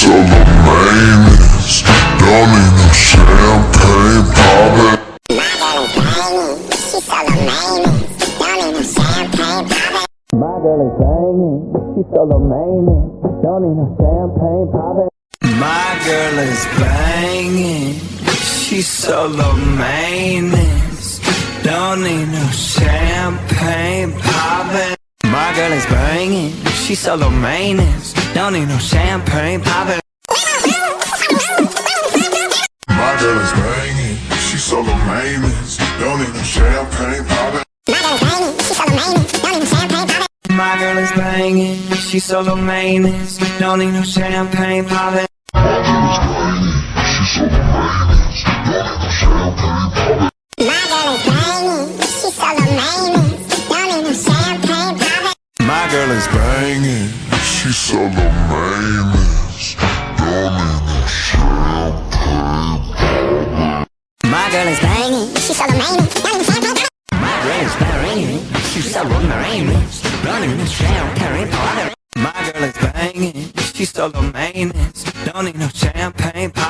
so the meanest. Don't need no champagne poppin'. My girl is bangin', she's so the meanest. Don't need no champagne poppin'. My girl is bangin', she's so the meanest. Don't need no champagne poppin'. My girl is bangin', she's so the meanest. Don't need no champagne poppin'. My girl is bangin', she's so the meanest. Don't need no champagne poppin'. My girl is bangin', she's so the meanest. Don't need no champagne poppin'. My girl is banging, she's so the meanest. Don't need no champagne poppin'. My girl is bangin', she's so the meanest. Don't need no champagne poppin'. My girl is bangin', she's so the meanest. Don't need no champagne poppin'. My girl is bangin', she's so the meanest. Don't need no champagne poppin'.